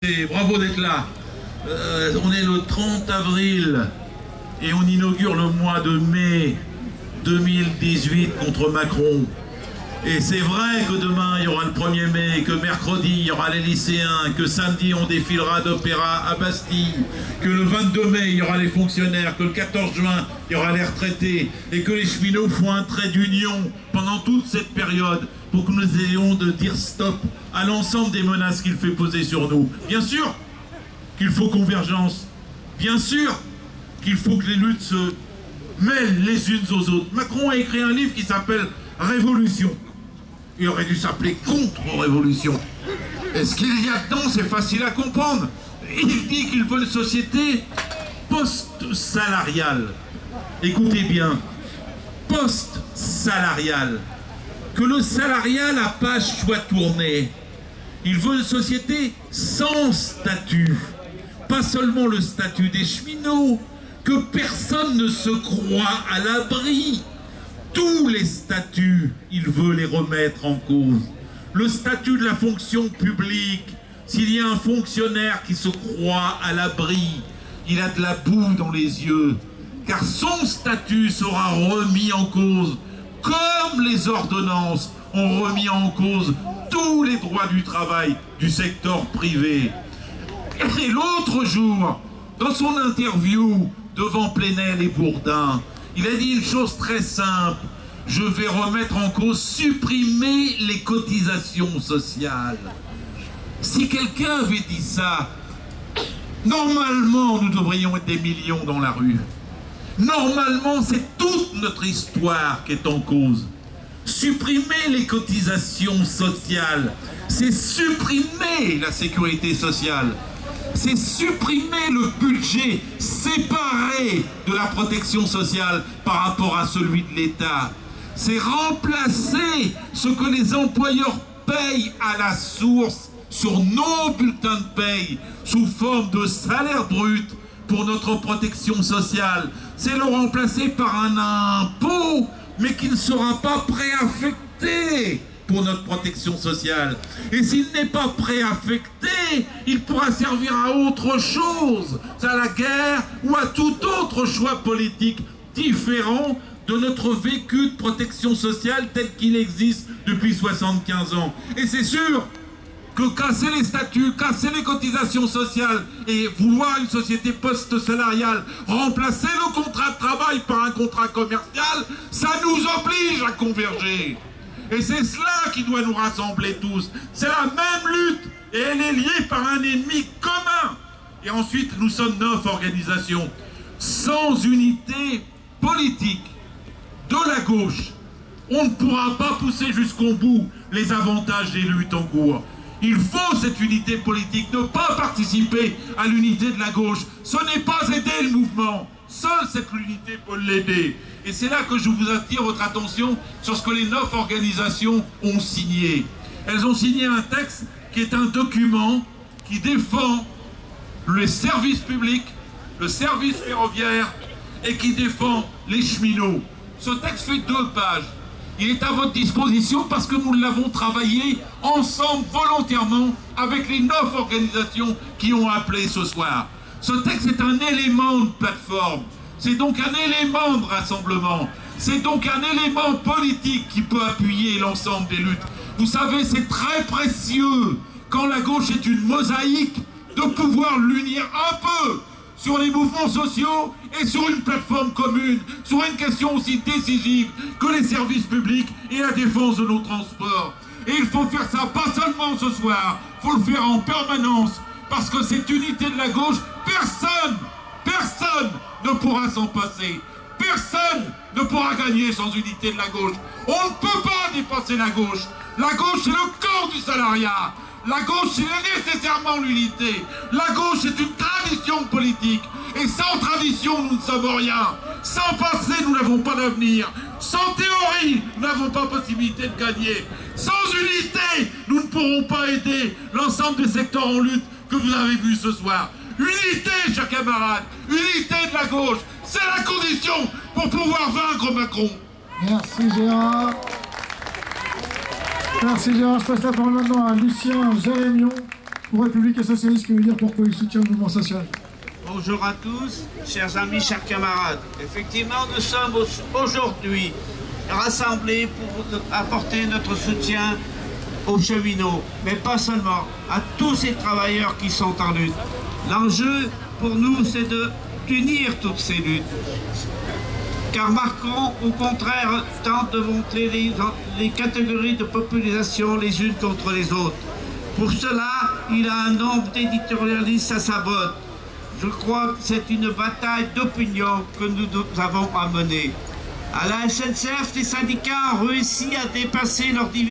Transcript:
Et bravo d'être là. On est le 30 avril et on inaugure le mois de mai 2018 contre Macron. Et c'est vrai que demain il y aura le 1er mai, que mercredi il y aura les lycéens, que samedi on défilera d'opéra à Bastille, que le 22 mai il y aura les fonctionnaires, que le 14 juin il y aura les retraités et que les cheminots font un trait d'union pendant toute cette période pour que nous ayons de dire stop à l'ensemble des menaces qu'il fait poser sur nous. Bien sûr qu'il faut convergence, bien sûr qu'il faut que les luttes se mêlent les unes aux autres. Macron a écrit un livre qui s'appelle Révolution. Il aurait dû s'appeler Contre-Révolution. Et ce qu'il y a dedans, c'est facile à comprendre. Il dit qu'il veut une société post-salariale. Écoutez bien, post-salariale. Que le salariat, la page soit tournée. Il veut une société sans statut. Pas seulement le statut des cheminots, que personne ne se croit à l'abri. Tous les statuts, il veut les remettre en cause. Le statut de la fonction publique, s'il y a un fonctionnaire qui se croit à l'abri, il a de la boue dans les yeux, car son statut sera remis en cause, comme les ordonnances ont remis en cause tous les droits du travail du secteur privé. Et l'autre jour, dans son interview devant Plenel et Bourdin, il a dit une chose très simple: je vais remettre en cause, supprimer les cotisations sociales. Si quelqu'un avait dit ça, normalement nous devrions être des millions dans la rue. Normalement c'est toute notre histoire qui est en cause. Supprimer les cotisations sociales, c'est supprimer la sécurité sociale. C'est supprimer le budget séparé de la protection sociale par rapport à celui de l'État. C'est remplacer ce que les employeurs payent à la source sur nos bulletins de paye sous forme de salaire brut pour notre protection sociale. C'est le remplacer par un impôt, mais qui ne sera pas préaffecté pour notre protection sociale. Et s'il n'est pas préaffecté, il pourra servir à autre chose, à la guerre ou à tout autre choix politique différent de notre vécu de protection sociale tel qu'il existe depuis 75 ans. Et c'est sûr que casser les statuts, casser les cotisations sociales et vouloir une société post-salariale, remplacer le contrat de travail par un contrat commercial, ça nous oblige à converger. Et c'est cela qui doit nous rassembler tous. C'est la même lutte et elle est liée par un ennemi commun. Et ensuite, nous sommes 9 organisations. Sans unité politique de la gauche, on ne pourra pas pousser jusqu'au bout les avantages des luttes en cours. Il faut cette unité politique, ne pas participer à l'unité de la gauche. Ce n'est pas aider le mouvement. Seule cette unité peut l'aider. Et c'est là que je vous attire votre attention sur ce que les 9 organisations ont signé. Elles ont signé un texte qui est un document qui défend le service public, le service ferroviaire et qui défend les cheminots. Ce texte fait 2 pages. Il est à votre disposition parce que nous l'avons travaillé ensemble volontairement avec les 9 organisations qui ont appelé ce soir. Ce texte est un élément de plateforme. C'est donc un élément de rassemblement. C'est donc un élément politique qui peut appuyer l'ensemble des luttes. Vous savez, c'est très précieux, quand la gauche est une mosaïque, de pouvoir l'unir un peu sur les mouvements sociaux et sur une plateforme commune, sur une question aussi décisive que les services publics et la défense de nos transports. Et il faut faire ça pas seulement ce soir, il faut le faire en permanence, parce que cette unité de la gauche, personne ne pourra s'en passer. Personne ne pourra gagner sans unité de la gauche. On ne peut pas dépasser la gauche. La gauche, c'est le corps du salariat. La gauche, c'est nécessairement l'unité. La gauche, c'est une tradition politique. Et sans tradition, nous ne sommes rien. Sans passé, nous n'avons pas d'avenir. Sans théorie, nous n'avons pas possibilité de gagner. Sans unité, nous ne pourrons pas aider l'ensemble des secteurs en lutte que vous avez vus ce soir. Unité, chers camarades, unité de la gauche, c'est la condition pour pouvoir vaincre Macron. Merci Gérard. Merci Gérard. Je passe la parole maintenant à Lucien Jérémion, Pour République et Socialiste, qui veut dire pourquoi il soutient le mouvement social. Bonjour à tous, chers amis, chers camarades. Effectivement, nous sommes aujourd'hui rassemblés pour apporter notre soutien aux cheminots, mais pas seulement, à tous ces travailleurs qui sont en lutte. L'enjeu pour nous, c'est d'unir toutes ces luttes. Car Macron, au contraire, tente de montrer les catégories de population les unes contre les autres. Pour cela, il a un nombre d'éditorialistes à sa botte. Je crois que c'est une bataille d'opinion que nous avons à mener. À la SNCF, les syndicats ont réussi à dépasser leurs divisions.